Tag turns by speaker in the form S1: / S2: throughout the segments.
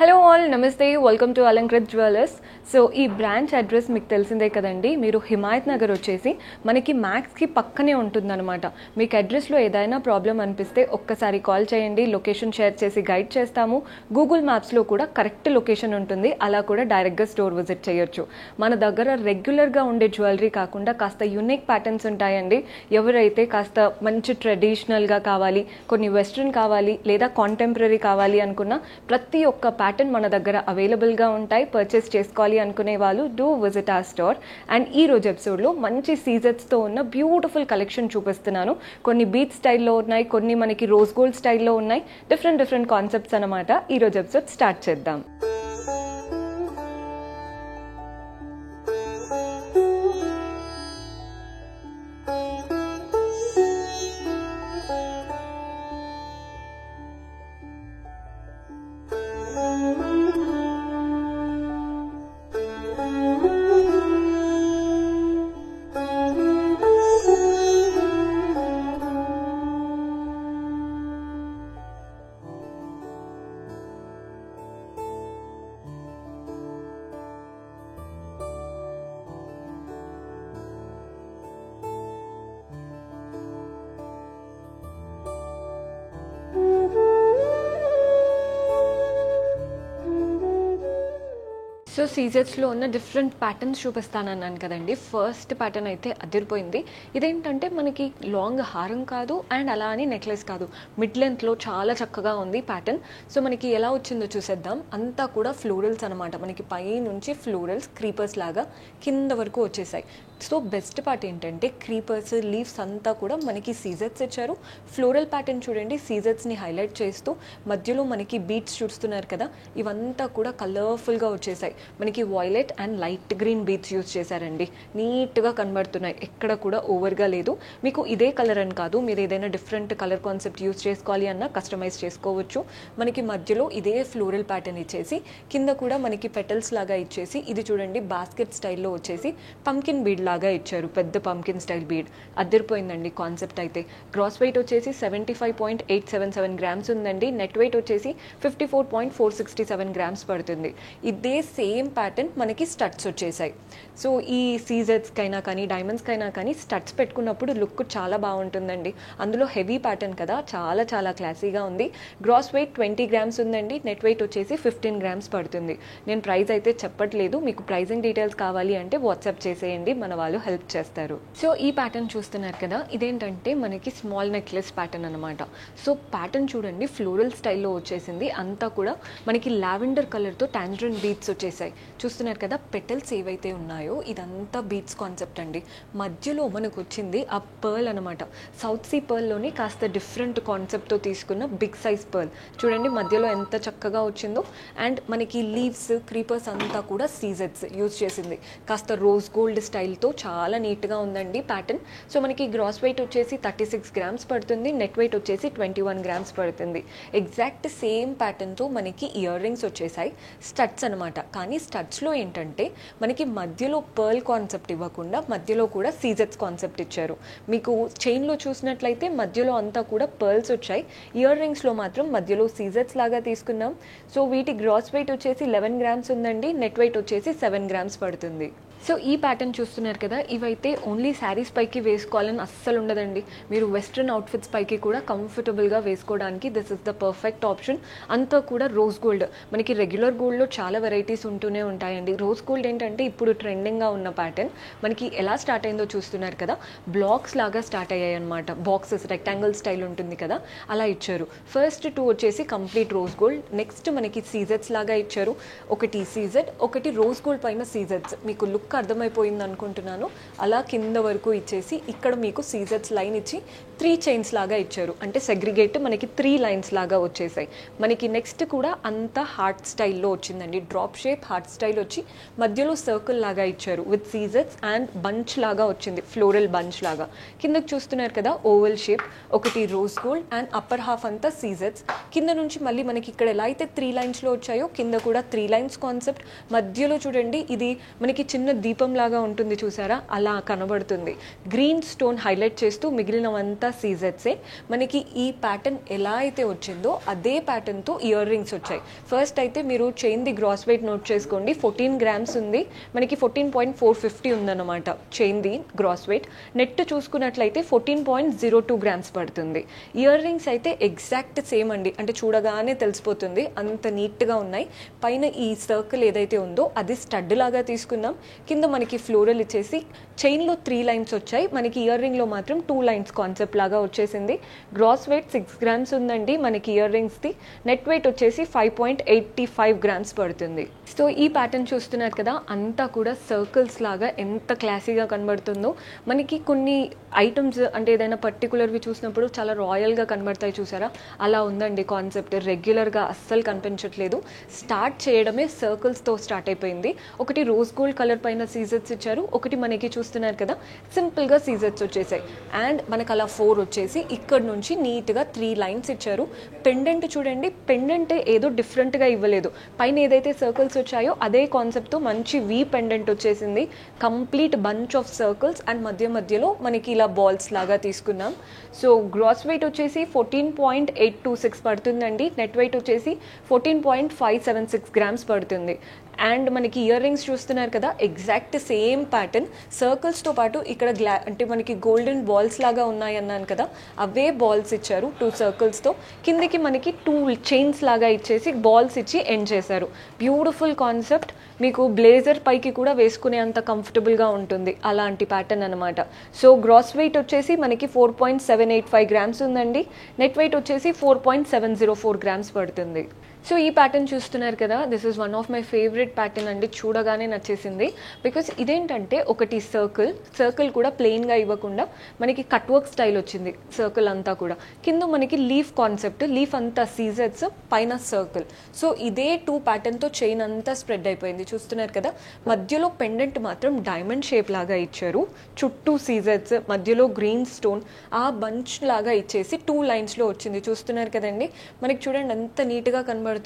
S1: Hello all నమస్తే welcome to Alankrit jewellers. So ఈ branch address మీకు తెలిసిందే కదండి. మీరు హిమాయత్ నగర్ వచ్చేసి మనకి మ్యాక్స్కి పక్కనే ఉంటుందన్నమాట. మీకు అడ్రస్లో ఏదైనా ప్రాబ్లం అనిపిస్తే ఒక్కసారి కాల్ చేయండి, లొకేషన్ షేర్ చేసి గైడ్ చేస్తాము. గూగుల్ మ్యాప్స్లో కూడా కరెక్ట్ లొకేషన్ ఉంటుంది, అలా కూడా డైరెక్ట్గా స్టోర్ విజిట్ చేయొచ్చు. మన దగ్గర రెగ్యులర్గా ఉండే జ్యువెలరీ కాకుండా కాస్త యూనిక్ ప్యాటర్న్స్ ఉంటాయండి. ఎవరైతే కాస్త మంచి ట్రెడిషనల్గా కావాలి, కొన్ని వెస్ట్రన్ కావాలి లేదా కాంటెంపరీ కావాలి అనుకున్న ప్రతి ఒక్క ప్యాటర్న్ మన దగ్గర అవైలబుల్గా ఉంటాయి. పర్చేస్ చేసుకోవాలి అనుకునే వాళ్ళు do visit our store. And ఈ రోజు ఎపిసోడ్లో మంచి సీజెట్స్తో ఉన్న బ్యూటిఫుల్ కలెక్షన్ చూపిస్తున్నాను. కొన్ని బీచ్ స్టైల్లో ఉన్నాయి, కొన్ని మనకి రోజ్ గోల్డ్ స్టైల్లో ఉన్నాయి. డిఫరెంట్ కాన్సెప్ట్స్ అనమాట. ఈ రోజు ఎపిసోడ్ స్టార్ట్ చేద్దాం. సో సీజర్స్లో ఉన్న డిఫరెంట్ ప్యాటర్న్స్ చూపిస్తానన్నాను కదండి. ఫస్ట్ ప్యాటర్న్ అయితే అదిరిపోయింది. ఇదేంటంటే మనకి లాంగ్ హారం కాదు అండ్ అలా అని నెక్లెస్ కాదు, మిడ్ లెంత్లో చాలా చక్కగా ఉంది ప్యాటర్న్. సో మనకి ఎలా వచ్చిందో చూసేద్దాం. అంతా కూడా ఫ్లోరల్స్ అనమాట. మనకి పై నుంచి ఫ్లోరల్స్ క్రీపర్స్ లాగా కింద వరకు వచ్చేసాయి. సో బెస్ట్ పార్ట్ ఏంటంటే క్రీపర్స్ లీవ్స్ అంతా కూడా మనకి సీజర్స్ ఇచ్చారు. ఫ్లోరల్ ప్యాటర్న్ చూడండి, సీజర్స్ని హైలైట్ చేస్తూ మధ్యలో మనకి బీట్స్ చూస్తున్నారు కదా, ఇవంతా కూడా కలర్ఫుల్గా వచ్చేసాయి. మనకి violet and light green beats use చేశారండి. నీట్గా కనబడుతున్నాయి, ఎక్కడ కూడా ఓవర్గా లేదు. మీకు ఇదే కలర్ అని కాదు, మీరు ఏదైనా డిఫరెంట్ కలర్ కాన్సెప్ట్ యూజ్ చేసుకోవాలి అన్నా కస్టమైజ్ చేసుకోవచ్చు. మనకి మధ్యలో ఇదే ఫ్లోరల్ ప్యాటర్న్ ఇచ్చేసి కింద కూడా మనకి పెటల్స్ లాగా ఇచ్చేసి, ఇది చూడండి బాస్కెట్ స్టైల్లో వచ్చేసి పంకిన్ బీడ్ లాగా ఇచ్చారు. పెద్ద పంకిన్ స్టైల్ బీడ్ అదిరిపోయిందండి కాన్సెప్ట్ అయితే. గ్రాస్ వెయిట్ వచ్చేసి 75.877 గ్రామ్స్ ఉందండి. నెట్ వెయిట్ వచ్చేసి 54.467 గ్రామ్స్ పడుతుంది. ఇదే సేమ్ ప్యాటర్న్ మనకి స్టడ్స్ వచ్చేసాయి. సో ఈ సీజర్స్కైనా కానీ డైమండ్స్కైనా కానీ స్టడ్స్ పెట్టుకున్నప్పుడు లుక్ చాలా బాగుంటుందండి. అందులో హెవీ ప్యాటర్న్ కదా, చాలా క్లాసీగా ఉంది. గ్రాస్ వెయిట్ 20 గ్రామ్స్ ఉందండి. నెట్ వెయిట్ వచ్చేసి 15 గ్రామ్స్ పడుతుంది. నేను ప్రైస్ అయితే చెప్పట్లేదు, మీకు ప్రైజింగ్ డీటెయిల్స్ కావాలి అంటే వాట్సాప్ చేసేయండి, మన వాళ్ళు హెల్ప్ చేస్తారు. సో ఈ ప్యాటర్న్ చూస్తున్నారు కదా, ఇదేంటంటే మనకి స్మాల్ నెక్లెస్ ప్యాటర్న్ అనమాట. సో ప్యాటర్న్ చూడండి ఫ్లోరల్ స్టైల్లో వచ్చేసింది. అంతా కూడా మనకి లావెండర్ కలర్తో టాంజరిన్ బీట్స్ వచ్చేసాయి. చూస్తున్నారు కదా, పెటల్స్ ఏవైతే ఉన్నాయో ఇదంతా బీట్స్ కాన్సెప్ట్ అండి. మధ్యలో మనకు వచ్చింది ఆ పర్ల్ అనమాట. సౌత్ సీ పర్ల్లోని కాస్త డిఫరెంట్ కాన్సెప్ట్తో తీసుకున్న బిగ్ సైజ్ పర్ల్ చూడండి, మధ్యలో ఎంత చక్కగా వచ్చిందో. అండ్ మనకి లీవ్స్ క్రీపర్స్ అంతా కూడా సీజెట్స్ యూజ్ చేసింది. కాస్త రోజ్ గోల్డ్ స్టైల్తో చాలా నీట్గా ఉందండి ప్యాటర్న్. సో మనకి గ్రాస్ వెయిట్ వచ్చేసి 36 గ్రామ్స్ పడుతుంది. నెట్ వెయిట్ వచ్చేసి 21 గ్రామ్స్ పడుతుంది. ఎగ్జాక్ట్ సేమ్ ప్యాటర్న్తో మనకి ఇయర్ రింగ్స్ వచ్చేసాయి, స్టడ్స్ అనమాట. కానీ స్టడ్స్లో ఏంటంటే మనకి మధ్యలో పర్ల్ కాన్సెప్ట్ ఇవ్వకుండా మధ్యలో కూడా సీజెట్స్ కాన్సెప్ట్ ఇచ్చారు. మీకు చైన్లో చూసినట్లయితే మధ్యలో అంతా కూడా పర్ల్స్ వచ్చాయి, ఇయర్ రింగ్స్లో మాత్రం మధ్యలో సీజెట్స్ లాగా తీసుకున్నాం. సో వీటి గ్రాస్ వెయిట్ వచ్చేసి 11 గ్రామ్స్ ఉందండి. నెట్ వెయిట్ వచ్చేసి 7 గ్రామ్స్ పడుతుంది. సో ఈ ప్యాటర్న్ చూస్తున్నారు కదా, ఇవైతే ఓన్లీ శారీస్ పైకి వేసుకోవాలని అస్సలు ఉండదండి. మీరు వెస్ట్రన్ అవుట్ఫిట్స్ పైకి కూడా కంఫర్టబుల్గా వేసుకోవడానికి this is the perfect option. అంతా కూడా రోజ్ గోల్డ్. మనకి రెగ్యులర్ గోల్డ్లో చాలా వెరైటీస్ ఉంటూనే ఉంటాయండి. రోజ్ గోల్డ్ ఏంటంటే ఇప్పుడు ట్రెండింగ్గా ఉన్న ప్యాటర్న్. మనకి ఎలా స్టార్ట్ అయిందో చూస్తున్నారు కదా, బ్లాక్స్ లాగా స్టార్ట్ అయ్యాయి అనమాట. బాక్సెస్ రెక్టాంగిల్ స్టైల్ ఉంటుంది కదా, అలా ఇచ్చారు. ఫస్ట్ 2 వచ్చేసి కంప్లీట్ రోజ్ గోల్డ్. నెక్స్ట్ మనకి సీజెట్స్ లాగా ఇచ్చారు. ఒకటి సీజెట్, ఒకటి రోజ్ గోల్డ్ పైన సీజెట్స్. మీకు లుక్ అర్థమైపోయింది అనుకుంటున్నాను. అలా కింద వరకు ఇచ్చేసి ఇక్కడ మీకు సీజెట్స్ లైన్ ఇచ్చి 3 చైన్స్ లాగా ఇచ్చారు. అంటే సెగ్రిగేట్ మనకి 3 లైన్స్ లాగా వచ్చేసాయి. మనకి నెక్స్ట్ కూడా అంతా హార్ట్ స్టైల్లో వచ్చిందండి. డ్రాప్ షేప్ హార్ట్ స్టైల్ వచ్చి మధ్యలో సర్కిల్ లాగా ఇచ్చారు విత్ సీజెట్స్ అండ్ బంచ్ లాగా వచ్చింది, ఫ్లోరల్ బంచ్ లాగా. కిందకి చూస్తున్నారు కదా ఓవల్ షేప్, ఒకటి rose gold and upper half అంతా సీజెట్స్. కింద నుంచి మళ్ళీ మనకి ఇక్కడ ఎలా అయితే 3 లైన్స్లో వచ్చాయో కింద కూడా 3 లైన్స్ కాన్సెప్ట్. మధ్యలో చూడండి ఇది మనకి చిన్న దీపం లాగా ఉంటుంది చూసారా, అలా కనబడుతుంది. గ్రీన్ స్టోన్ హైలైట్ చేస్తూ మిగిలినవంతా అంతా సీజెట్సే. మనకి ఈ ప్యాటర్న్ ఎలా అయితే వచ్చిందో అదే ప్యాటర్న్తో ఇయర్ రింగ్స్ వచ్చాయి. ఫస్ట్ అయితే మీరు చైన్ది గ్రాస్ వెయిట్ నోట్ చేసుకోండి. 14 గ్రామ్స్ ఉంది, మనకి 14.450 ఉందన్నమాట చైన్ది గ్రాస్ వెయిట్. నెట్ చూసుకున్నట్లయితే 14.02 గ్రామ్స్ పడుతుంది. ఇయర్ రింగ్స్ అయితే ఎగ్జాక్ట్ సేమ్ అండి, అంటే చూడగానే తెలిసిపోతుంది అంత నీట్గా ఉన్నాయి. పైన ఈ సర్కిల్ ఏదైతే ఉందో అది స్టడ్ లాగా తీసుకున్నాం. కింద మనకి ఫ్లోరల్ ఇచ్చేసి చైన్లో 3 లైన్స్ వచ్చాయి, మనకి ఇయర్ రింగ్లో మాత్రం 2 లైన్స్ కాన్సెప్ట్ లాగా వచ్చేసింది. గ్రాస్ వెయిట్ 6 గ్రామ్స్ ఉందండి మనకి ఇయర్ రింగ్స్ది. నెట్ వెయిట్ వచ్చేసి 5.85 గ్రామ్స్ పడుతుంది. సో ఈ ప్యాటర్న్ చూస్తున్నారు కదా, అంతా కూడా సర్కిల్స్ లాగా ఎంత క్లాసీగా కనబడుతుందో. మనకి కొన్ని ఐటమ్స్ అంటే ఏదైనా పర్టికులర్వి చూసినప్పుడు చాలా రాయల్గా కనబడతాయి చూసారా, అలా ఉందండి కాన్సెప్ట్. రెగ్యులర్గా అస్సలు కనిపించట్లేదు. స్టార్ట్ చేయడమే సర్కిల్స్తో స్టార్ట్ అయిపోయింది. ఒకటి రోజ్ గోల్డ్ కలర్ పైన సీజెట్స్ ఇచ్చారు, ఒకటి మనకి చూస్తున్నారు కదా సింపుల్గా సీజెట్స్ వచ్చేసాయి. అండ్ మనకు అలా 4 వచ్చేసి ఇక్కడ నుంచి నీట్గా 3 లైన్స్ ఇచ్చారు. పెండెంట్ చూడండి, పెండెంట్ ఏదో డిఫరెంట్గా ఇవ్వలేదు. పైన ఏదైతే సర్కిల్స్ వచ్చాయో అదే కాన్సెప్ట్తో మంచి వీ పెండెంట్ వచ్చేసింది. Complete bunch of circles and మధ్యలో మనకి ఇలా బాల్స్ లాగా తీసుకున్నాం. సో గ్రాస్ వెయిట్ వచ్చేసి 14.826 పడుతుందండి. నెట్ వెయిట్ వచ్చేసి 14.576 గ్రామ్స్ పడుతుంది. అండ్ మనకి ఇయర్ రింగ్స్ చూస్తున్నారు కదా, ఎగ్జాక్ట్ సేమ్ ప్యాటర్న్. సర్కిల్స్తో పాటు ఇక్కడ అంటే మనకి గోల్డెన్ బాల్స్ లాగా ఉన్నాయి అన్నాను కదా, అవే బాల్స్ ఇచ్చారు 2 సర్కిల్స్తో. కిందకి మనకి 2 చైన్స్ లాగా ఇచ్చేసి బాల్స్ ఇచ్చి ఎండ్ చేశారు. Beautiful concept. మీకు బ్లేజర్ పైకి కూడా వేసుకునే అంత కంఫర్టబుల్గా ఉంటుంది అలాంటి ప్యాటర్న్ అనమాట. సో గ్రాస్ వెయిట్ వచ్చేసి మనకి 4.785 గ్రామ్స్ ఉందండి. నెట్ వెయిట్ వచ్చేసి 4.704 గ్రామ్స్ పడుతుంది. సో ఈ ప్యాటర్న్ చూస్తున్నారు కదా, this is one of my favourite pattern అండి. చూడగానే నచ్చేసింది. బికాస్ ఇదేంటంటే ఒకటి సర్కిల్ కూడా ప్లెయిన్గా ఇవ్వకుండా మనకి కట్ వర్క్ స్టైల్ వచ్చింది సర్కిల్ అంతా కూడా. కింద మనకి లీఫ్ కాన్సెప్ట్, లీఫ్ అంతా సీజెట్స్, పైన సర్కిల్. సో ఇదే 2 ప్యాటర్న్తో చైన్ అంతా స్ప్రెడ్ అయిపోయింది. చూస్తున్నారు కదా, మధ్యలో పెండెంట్ మాత్రం డైమండ్ షేప్ లాగా ఇచ్చారు. చుట్టూ సీజెట్స్, మధ్యలో గ్రీన్ స్టోన్, ఆ బంచ్ లాగా ఇచ్చేసి 2 లైన్స్లో వచ్చింది. చూస్తున్నారు కదండి, మనకి చూడండి ఎంత నీట్గా కనబడుతుందో.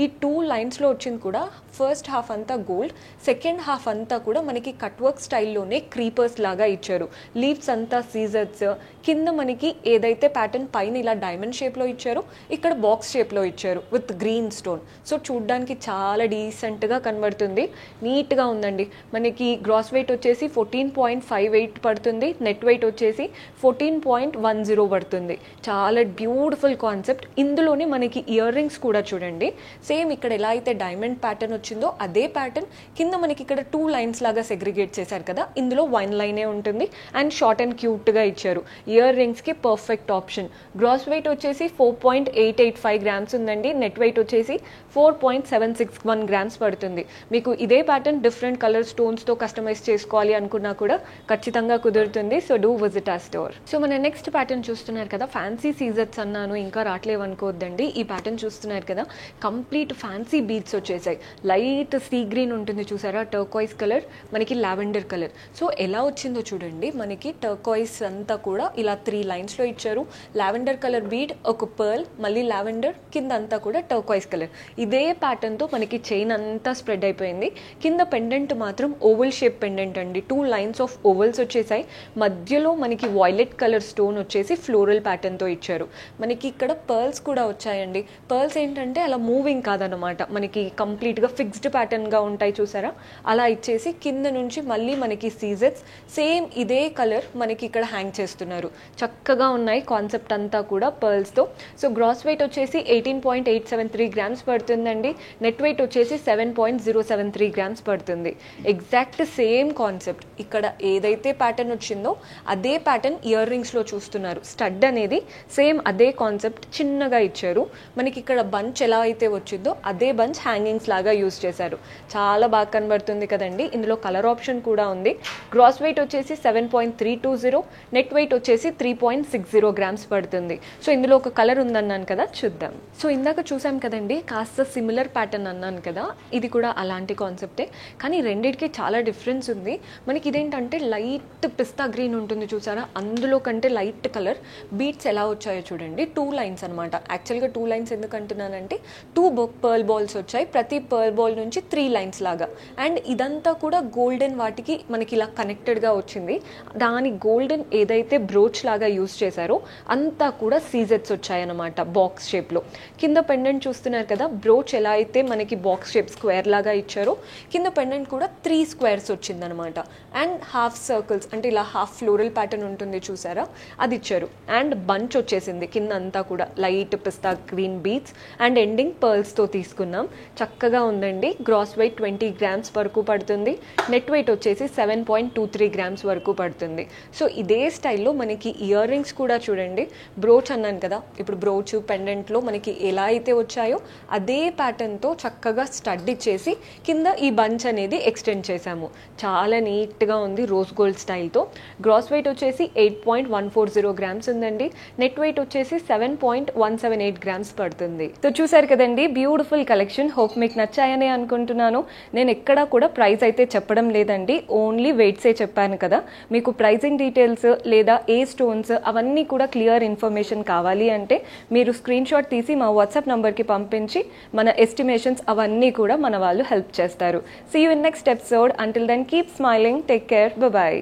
S1: ఈ 2 లైన్స్లో వచ్చింది కూడా ఫస్ట్ హాఫ్ అంతా గోల్డ్, సెకండ్ హాఫ్ అంతా కూడా మనకి కట్ వర్క్ స్టైల్లోనే క్రీపర్స్ లాగా ఇచ్చారు. లీవ్స్ అంతా సీజర్స్, కింద మనకి ఏదైతే ప్యాటర్న్ పైన ఇలా డైమండ్ షేప్లో ఇచ్చారో ఇక్కడ బాక్స్ షేప్లో ఇచ్చారు విత్ గ్రీన్ స్టోన్. సో చూడ్డానికి చాలా డీసెంట్గా కనబడుతుంది, నీట్గా ఉందండి. మనకి గ్రాస్ వెయిట్ వచ్చేసి 14.58 పడుతుంది. నెట్ వెయిట్ వచ్చేసి 14.10 పడుతుంది. చాలా బ్యూటిఫుల్ కాన్సెప్ట్. ఇందులోనే మనకి ఇయర్ రింగ్స్ కూడా చూడండి, సేమ్ ఇక్కడ ఎలా అయితే డైమండ్ ప్యాటర్న్ వచ్చిందో అదే ప్యాటర్న్ కింద మనకి ఇక్కడ 2 లైన్స్ లాగా సెగ్రిగేట్ చేశారు కదా, ఇందులో 1 లైనే ఉంటుంది అండ్ షార్ట్ అండ్ క్యూట్గా ఇచ్చారు. ఇయర్ రింగ్స్కి పర్ఫెక్ట్ ఆప్షన్. గ్రాస్ వెయిట్ వచ్చేసి 4.885 గ్రామ్స్ ఉందండి. నెట్ వెయిట్ వచ్చేసి 4.761 గ్రామ్స్ పడుతుంది. మీకు ఇదే ప్యాటర్న్ డిఫరెంట్ కలర్ స్టోన్స్తో కస్టమైజ్ చేసుకోవాలి అనుకున్నా కూడా ఖచ్చితంగా కుదురుతుంది. సో డూ విజిట్ ఆ స్టోర్. సో మన నెక్స్ట్ ప్యాటర్న్ చూస్తున్నారు కదా, ఫ్యాన్సీ సీజెట్స్ అన్నాను, ఇంకా రావట్లేవు అనుకోవద్దండి. ఈ ప్యాటర్న్ చూస్తున్నారు కదా, కంప్లీట్ ఫ్యాన్సీ బీడ్స్ వచ్చేసాయి. లైట్ సీ గ్రీన్ ఉంటుంది చూసారా, టర్కాయిస్ కలర్, మనకి లావెండర్ కలర్. సో ఎలా వచ్చిందో చూడండి, మనకి టర్కాయిస్ అంతా కూడా ఇలా 3 లైన్స్లో ఇచ్చారు. లావెండర్ కలర్ బీడ్, ఒక పర్ల్, మళ్ళీ లావెండర్, కింద అంతా కూడా టర్కాయిస్ కలర్. ఇదే ప్యాటర్న్తో మనకి చైన్ అంతా స్ప్రెడ్ అయిపోయింది. కింద పెండెంట్ మాత్రం ఓవల్ షేప్ పెండెంట్ అండి. 2 లైన్స్ ఆఫ్ ఓవల్స్ వచ్చేసాయి. మధ్యలో మనకి వాయిలెట్ కలర్ స్టోన్ వచ్చేసి ఫ్లోరల్ ప్యాటర్న్తో ఇచ్చారు. మనకి ఇక్కడ పర్ల్స్ కూడా వచ్చాయండి. పర్ల్స్ ఏంటంటే అలా మూవింగ్ కాదనమాట, మనకి కంప్లీట్గా ఫిక్స్డ్ ప్యాటర్న్గా ఉంటాయి చూసారా, అలా ఇచ్చేసి కింద నుంచి మళ్ళీ మనకి సీజెట్స్ సేమ్ ఇదే కలర్ మనకి ఇక్కడ హ్యాంగ్ చేస్తున్నారు. చక్కగా ఉన్నాయి కాన్సెప్ట్ అంతా కూడా పర్ల్స్తో. సో గ్రాస్ వెయిట్ వచ్చేసి 18.873 గ్రామ్స్ పడుతుందండి. నెట్ వెయిట్ వచ్చేసి 7.073 గ్రామ్స్ పడుతుంది. Exact same concept. ఇక్కడ ఏదైతే ప్యాటర్న్ వచ్చిందో అదే ప్యాటర్న్ ఇయర్ రింగ్స్లో చూస్తున్నారు. స్టడ్ అనేది సేమ్ అదే కాన్సెప్ట్, చిన్నగా ఇచ్చారు. మనకి ఇక్కడ బంచ్ ఎలా అయితే వచ్చిందో అదే బంచ్ హ్యాంగింగ్స్ లాగా యూజ్ చేశారు. చాలా బాగా కనబడుతుంది కదండి. ఇందులో కలర్ ఆప్షన్ కూడా ఉంది. గ్రాస్ వెయిట్ వచ్చేసి 7.320, నెట్ వెయిట్ వచ్చేసి 3.60 గ్రామ్స్ పడుతుంది. సో ఇందులో ఒక కలర్ ఉందన్నాను కదా, చూద్దాం. సో ఇందాక చూసాం కదండి, కాస్త సిమిలర్ ప్యాటర్న్ అన్నాను కదా, ఇది కూడా అలాంటి కాన్సెప్టే, కానీ రెండింటికి చాలా డిఫరెన్స్ ఉంది. మనకి ఇదేంటంటే లైట్ పిస్తా గ్రీన్ ఉంటుంది చూసారా, అందులో కంటే లైట్ కలర్. బీట్స్ ఎలా వచ్చాయో చూడండి, 2 లైన్స్ అనమాట. యాక్చువల్గా 2 లైన్స్ ఎందుకు అంటున్నానంటే కాబట్టి 2 పర్ల్ బాల్స్ వచ్చాయి. ప్రతి పర్ల్ బాల్ నుంచి 3 లైన్స్ లాగా. అండ్ ఇదంతా కూడా గోల్డెన్ వాటికి మనకి ఇలా కనెక్టెడ్గా వచ్చింది. దాని గోల్డెన్ ఏదైతే బ్రోచ్ లాగా యూజ్ చేశారో అంతా కూడా సీజెట్స్ వచ్చాయన్నమాట బాక్స్ షేప్లో. కింద పెండెంట్ చూస్తున్నారు కదా, బ్రోచ్ ఎలా అయితే మనకి బాక్స్ షేప్ స్క్వేర్ లాగా ఇచ్చారో కింద పెండెంట్ కూడా 3 స్క్వేర్స్ వచ్చిందనమాట. అండ్ హాఫ్ సర్కిల్స్ అంటే ఇలా హాఫ్ ఫ్లోరల్ ప్యాటర్న్ ఉంటుంది చూసారా, అది ఇచ్చారు. అండ్ బంచ్ వచ్చేసింది కింద అంతా కూడా light pista green beads and ఎండింగ్ పర్ల్స్తో తీసుకున్నాం. చక్కగా ఉందండి. గ్రాస్ వెయిట్ 20 గ్రామ్స్ వరకు పడుతుంది. నెట్ వెయిట్ వచ్చేసి 7.23 గ్రామ్స్ వరకు పడుతుంది. సో ఇదే స్టైల్లో మనకి ఇయర్ రింగ్స్ కూడా చూడండి. బ్రోచ్ అన్నాను కదా, ఇప్పుడు బ్రోచ్ పెండెంట్లో మనకి ఎలా అయితే వచ్చాయో అదే ప్యాటర్న్తో చక్కగా స్టడ్ ఇచ్చేసి కింద ఈ బంచ్ అనేది ఎక్స్టెండ్ చేశాము. చాలా నీట్గా ఉంది రోజ్ గోల్డ్ స్టైల్తో. గ్రాస్ వెయిట్ వచ్చేసి 8.140 గ్రామ్స్ ఉందండి. నెట్ వెయిట్ వచ్చేసి 7.178 గ్రామ్స్ పడుతుంది. సో చూసారు కదండి, బ్యూటిఫుల్ కలెక్షన్. హోప్ మీకు నచ్చాయని అనుకుంటున్నాను. నేను ఎక్కడా కూడా ప్రైస్ అయితే చెప్పడం లేదండి, ఓన్లీ వెయిట్సే చెప్పాను కదా. మీకు ప్రైజింగ్ డీటెయిల్స్ లేదా ఏ స్టోన్స్ అవన్నీ కూడా క్లియర్ ఇన్ఫర్మేషన్ కావాలి అంటే మీరు స్క్రీన్ షాట్ తీసి మా వాట్సాప్ నంబర్కి పంపించి మన ఎస్టిమేషన్స్ అవన్నీ కూడా మన వాళ్ళు హెల్ప్ చేస్తారు. See you in next episode. Until then, keep smiling. Take care. Bye-bye.